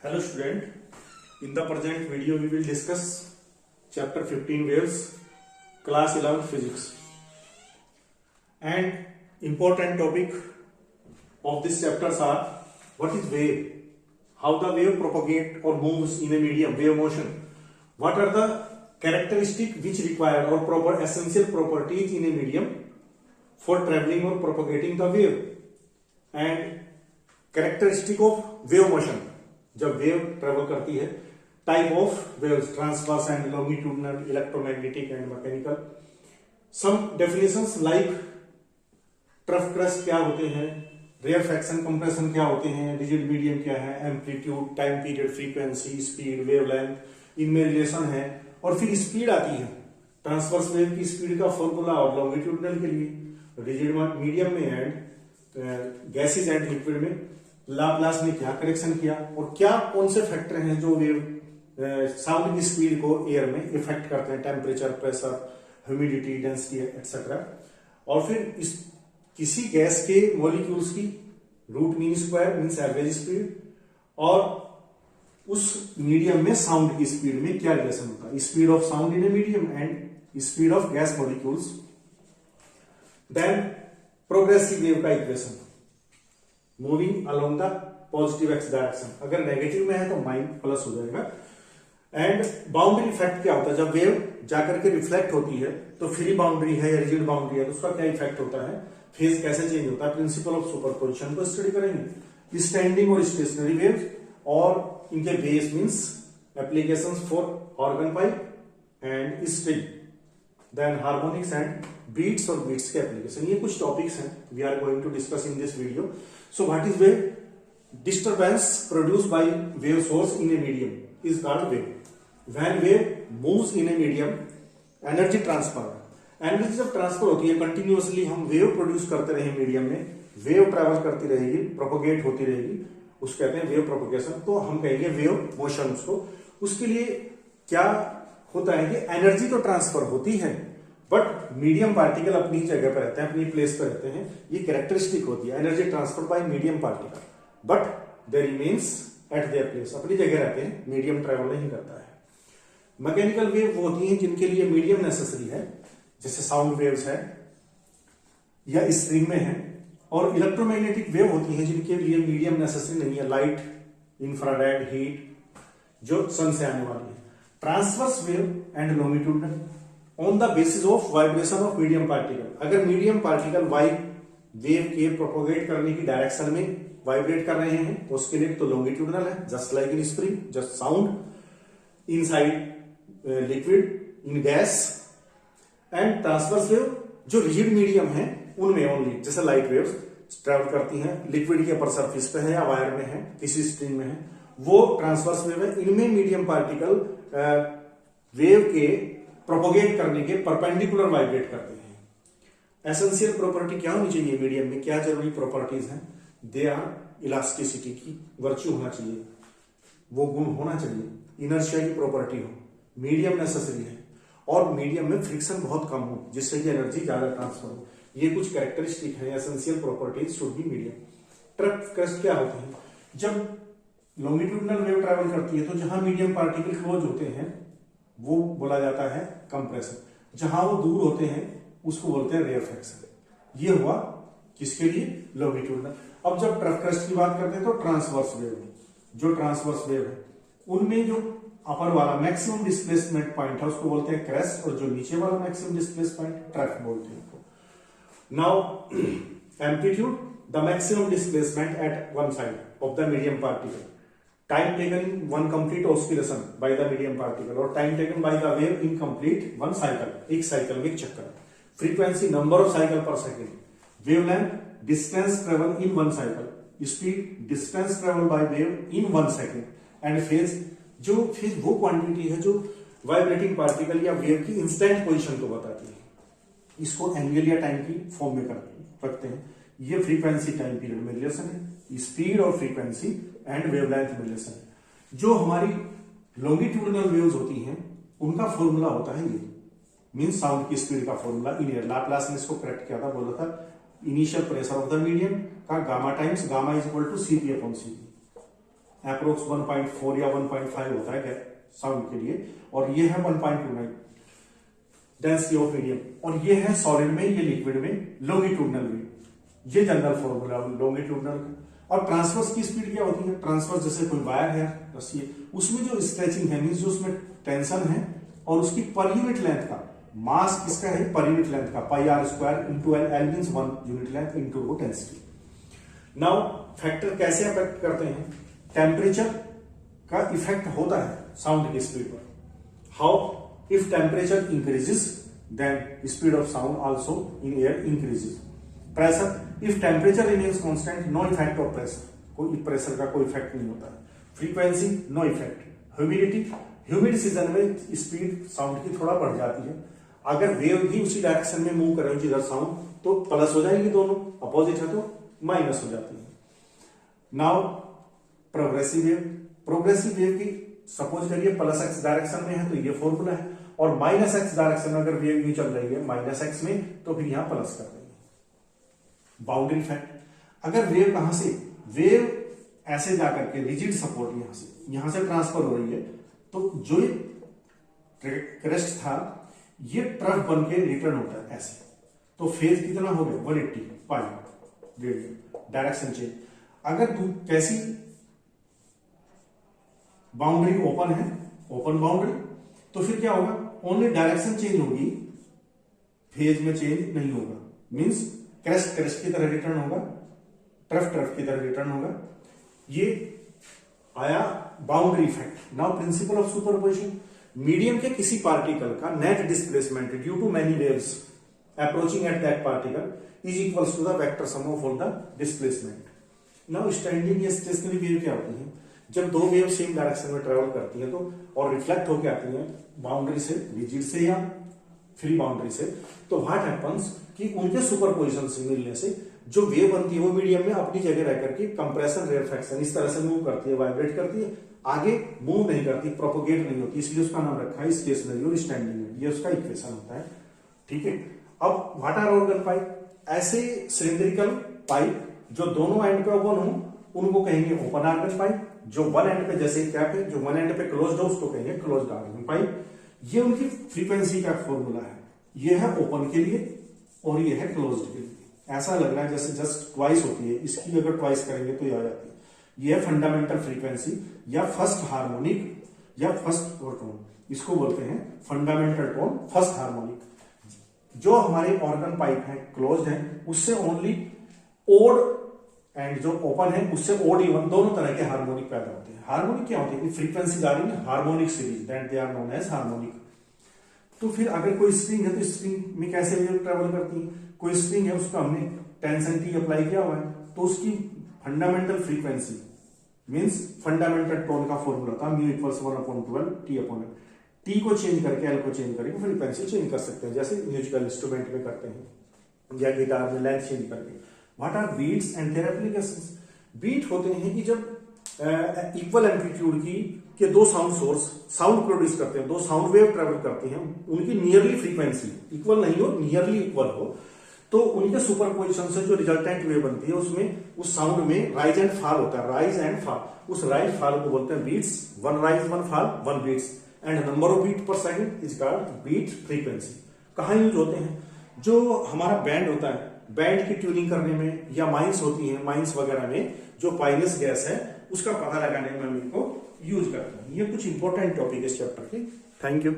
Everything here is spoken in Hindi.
Hello student, in the present video we will discuss chapter 15 waves, class 11 physics, and important topic of this chapters are what is wave, how the wave propagate or moves in a medium, wave motion, what are the characteristics which require or proper essential properties in a medium for traveling or propagating the wave, and characteristic of wave motion जब वेव ट्रेवल करती है, type of waves transverse and longitudinal, electromagnetic and mechanical, some definitions like trough crest क्या होते हैं, रेयरफैक्शन कंप्रेशन क्या होते हैं, रिजिड मीडियम क्या है, amplitude, time period, frequency, speed, wavelength, इनमें रिलेशन है, और फिर स्पीड आती है, ट्रांसवर्स वेव की स्पीड का फॉर्मूला और लॉन्गिट्यूडनल के लिए, रिजिड मीडियम में एंड गैसेज एंड लिक्विड में लाप्लास ने क्या करेक्शन किया, और क्या कौन से फैक्टर हैं जो वेव साउंड की स्पीड को एयर में इफेक्ट करते हैं, temperature, pressure, humidity, density etcetera, और फिर इस किसी गैस के मॉलिक्यूल्स की root mean square means average speed, और उस मीडियम में साउंड की स्पीड में क्या रिलेशन होता है, speed of sound in a medium and speed of gas molecules, then progressive wave का equation moving along the positive x direction, अगर नेगेटिव में है तो माइनस प्लस हो जाएगा, एंड बाउंड्री इफेक्ट क्या होता है, जब वेव जाकर के रिफ्लेक्ट होती है तो फ्री बाउंड्री है या रिजिड बाउंड्री है तो उसका क्या इफेक्ट होता है, फेज कैसे चेंज होता है, प्रिंसिपल ऑफ सुपरपोजिशन को स्टडी करेंगे, स्टैंडिंग और स्टेशनरी वेव्स और इनके base means applications for organ pipe and string, then harmonics and beats और बीट्स के एप्लीकेशन, ये कुछ टॉपिक्स हैं we are going to discuss in this video. So what is wave? Disturbance produced by wave source in a medium is called wave. When wave moves in a medium, energy transfer, energy जब ट्रांसफर होती है कंटिन्यूअसली, हम वेव प्रोड्यूस करते रहे मीडियम में, वेव ट्रैवल करती रहेगी, प्रोपोगेट होती रहेगी, उसको कहते हैं वेव प्रोपोगेशन, तो हम कहेंगे वेव मोशन उसको. उसके लिए क्या होता है कि एनर्जी तो ट्रांसफर होती है बट मीडियम पार्टिकल अपनी जगह पर रहते हैं, अपनी प्लेस पर रहते हैं, ये कैरेक्टरिस्टिक होती है, energy transfer by medium particle but they remains at their place, अपनी जगह रहते हैं, मीडियम ट्रेवल नहीं करता है. मैकेनिकल वेव वो होती हैं जिनके लिए मीडियम नेसेसरी है, जैसे साउंड वेव्स है या स्ट्रिंग में है, और इलेक्ट्रोमैग्नेटिक वेव होती हैं जिनके लिए मीडियम नेसेसरी नहीं है, लाइट, इंफ्रारेड, हीट जो सन से आने वाली है. Transverse wave and longitudinal on the basis of vibration of medium particle, अगर मीडियम पार्टिकल वेव के प्रोपोगेट करने की डायरेक्शन में वाइब्रेट कर रहे हैं तो उसके लिए तो लॉन्गिट्यूडनल है, just like in spring, just sound inside liquid in gas, and transverse wave जो रिजिड मीडियम है उनमें ओनली, जैसे लाइट वेव्स ट्रेवल करती हैं, लिक्विड के अपर सरफेस पे है या वायर में है, किसी स्ट्रिंग में है, वो ट्रांसवर्स वेव है. इनमें मीडियम पार्टिकल वेव के प्रोपोगेट करने के परपेंडिकुलर वाइब्रेट करते हैं. एसेंशियल प्रॉपर्टी क्या होनी चाहिए मीडियम में, क्या जरूरी प्रॉपर्टीज हैं, दे आर इलास्टिसिटी की वर्च्यू होना चाहिए, वो गुण होना चाहिए, इनर्शिया की प्रॉपर्टी हो, मीडियम नेसेसरी है, और मीडियम में फ्रिक्शन बहुत कम हो जिससे कि एनर्जी ज्यादा ट्रांसफर हो. ये कुछ कैरेक्टरिस्टिक है, essential properties should be medium. Trough crest क्या होते हैं, जब लॉन्गिट्यूडनल वेव ट्रैवल करती है तो जहां मीडियम पार्टिकल क्लोज होते हैं वो बोला जाता है कंप्रेशन, जहां वो दूर होते हैं उसको बोलते हैं रेयरफैक्शन. ये हुआ किसके लिए, लॉन्गिट्यूडनल. अब जब ट्रफ क्रस्ट की बात करते हैं तो ट्रांसवर्स वेव, जो ट्रांसवर्स वेव है उनमें जो अपर वाला मैक्सिमम डिस्प्लेसमेंट पॉइंट है उसको बोलते हैं क्रेस्ट, और जो नीचे वाला मैक्सिमम डिस्प्लेसमेंट ट्रफ बोलते हैं. Now amplitude, the maximum displacement eight one side of the medium particle, time taken in one complete oscillation by the medium particle, और time taken by the wave in complete one cycle, एक साइकिल में एक चक्कर. फ्रीक्वेंसी, नंबर ऑफ साइकिल पर second. Wavelength, distance travel in one cycle. Speed, distance travel by wave in one second. And phase, जो फेज वो क्वांटिटी है जो वाइब्रेटिंग पार्टिकल या वेव की इंस्टेंट पोजिशन को बताती है, इसको एंगल या टाइम की फॉर्म में रखते हैं. ये फ्रीक्वेंसी टाइम पीरियड में रिलेशन है, स्पीड और फ्रीक्वेंसी एंड वेवलेंथ में रिलेशन है. जो हमारी लॉन्गिट्यूडनल वेव्स होती हैं उनका फॉर्मूला होता है ये, मींस साउंड की स्पीड का फॉर्मूला इन एयर. लाप्लास ने इसको करेक्ट किया था, बोला था initial pressure of the medium का gamma times gamma is equal to Cp upon Cv. Approx 1.4 या 1.5 होता है साउंड के लिए, और ये है 1.29 डेंसिटी ऑफ मीडियम, और ये है सॉलिड में, ये लिक्विड में लॉन्गिट्यूडनल वेव। ये जनरल फॉर्मूला लॉन्गिट्यूडनल का। और ट्रांसवर्स की स्पीड क्या होती है? ट्रांसवर्स जैसे कोई वायर है रस्सी, उसमें जो स्ट्रेचिंग है मींस जो उसमें टेंशन है, और उसकी पर यूनिट लेंथ का मास किसका है? पर यूनिट लेंथ का, pi r square into l means 1 unit length into वो डेंसिटी। नाउ फैक्टर कैसे अफेक्ट करते हैं? टेम्परेचर का इफेक्ट होता है साउंड की स्पीड पर। How? If temperature increases then speed of sound also in air increases. Pressure, if temperature remains constant no effect of pressure, कोई प्रेशर का कोई इफेक्ट नहीं होता है। Frequency no effect. Humidity, humid season में स्पीड साउंड की थोड़ा बढ़ जाती है। अगर वेव भी उसी डायरेक्शन में मूव कर रही है जिधर साउंड, तो प्लस हो जाएगी, दोनों अपोजिट है तो माइनस हो जाती है। Now progressive wave, progressive wave की सपोज करिए प्लस एक्स डायरेक्शन में है तो ये फॉर्मूला है, और माइनस एक्स डायरेक्शन में अगर वेव यूं चल रही है माइनस एक्स में, तो फिर यहां प्लस कर देंगे। बाउंड्री इफेक्ट, अगर वेव कहां से, वेव ऐसे जाकर के रिजिड सपोर्ट यहां से ट्रांसफर हो रही है, तो जो क्रेस्ट था ये ट्रफ बन के रिटर्न होता है ऐसे, तो फेज कितना हो गया? 180 पाई रेडियन, डायरेक्शन चेंज। अगर तू कैसी बाउंड्री ओपन है, ओपन बाउंड्री, तो फिर क्या होगा? ओनली डायरेक्शन चेंज होगी, फेज में चेंज नहीं होगा। मींस क्रेस्ट क्रेस्ट की तरह रिटर्न होगा, ट्रफ ट्रफ की तरह रिटर्न होगा। ये आया boundary effect. Now principle of superposition, medium के किसी पार्टिकल का net displacement due to many waves approaching at that particle is equals to the vector sum of all the displacement. Now standing या स्टेशनरी वेव क्या होती है? जब दो वेव सेम डायरेक्शन में ट्रेवल करती हैं तो और रिफ्लेक्ट होकर आती हैं बाउंड्री से, रिजिड से या फ्री बाउंड्री से, तो व्हाट हैपेंस कि उनके सुपरपोजिशन से मिलने से जो वेव बनती है वो मीडियम में अपनी जगह रह करके कंप्रेशन रेयरफैक्शन इस तरह से मूव करती है, वाइब्रेट करती है, आगे मूव नहीं करती, प्रोपोगेट नहीं होती, इसलिए उसका नाम रखा है स्टेशनरी और स्टैंडिंग। ये उसका इक्वेशन होता है। ठीक है। अब व्हाट आर ऑर्गन पाइप? ऐसे सिलिंड्रिकल पाइप जो दोनों एंड पे ओपन हो उनको कहेंगे ओपन आर्गन पाइप। जो वन एंड पे, जैसे कैप है, जो वन एंड पे क्लोज्ड हो उसको कहेंगे क्लोज्ड आर्गन पाइप। ये उनकी फ्रीक्वेंसी का फॉर्मूला है। ये है ओपन के लिए और ये है क्लोज्ड के लिए। ऐसा लग रहा है जैसे जस्ट ट्वाइस होती है, इसकी अगर ट्वाइस करेंगे तो ये आ जाती है। ये है फंडामेंटल फ्रीक्वेंसी या फर्स्ट हार्मोनिक या फर्स्ट टोन, इसको बोलते हैं फंडामेंटल टोन, फर्स्ट हार्मोनिक। जो हमारे ऑर्गन पाइप है क्लोज्ड है, उससे ओनली ओड एंड जो ओपन है उससे ओड इवन दोनों तरह के हार्मोनिक पैदा होते हैं। हार्मोनिक क्या होते हैं? फ्रीक्वेंसी जा रही है harmonic series, that they are known as harmonic. तो फिर अगर कोई स्ट्रिंग है तो स्ट्रिंग में कैसे वेव ट्रेवल करती है? कोई स्ट्रिंग है उसका हमने टेंशन टी अप्लाई किया हुआ है, तो उसकी fundamental frequency means fundamental tone का फॉर्मूला था mu equals 1/12 T upon L. T को चेंज करके एल को चेंज करके फ्रीक्वेंसी चेंज कर सकते हैं, जैसे म्यूजिकल इंस्ट्रूमेंट में करते हैं या गिटार में लेंथ चेंज करके। What are beats and their applications? Beat होते हैं कि जब इक्वल एम्पलीट्यूड की के दो साउंड सोर्स साउंड प्रोड्यूस करते हैं, दो साउंड वेव ट्रेवल करते हैं, उनकी नियरली फ्रीक्वेंसी इक्वल नहीं हो, नियरली इक्वल हो, तो उनके सुपरपोजिशन से जो रिजल्टेंट वेव बनती है उसमें उस साउंड में राइज एंड फॉल होता है, राइज एंड फॉल। उस राइज फॉल को बोलते हैं beats. One rise one fall one beats and number of beat per second is called beat frequency. कहाँ यूज होते हैं? जो हमारा बैंड होता है, बैंड की ट्यूनिंग करने में, या माइंस होती है, माइंस वगैरह में जो पाइनस गैस है उसका पता लगाने में हम इनको यूज करते हैं। ये कुछ इंपॉर्टेंट टॉपिक है इस चैप्टर के। Thank you.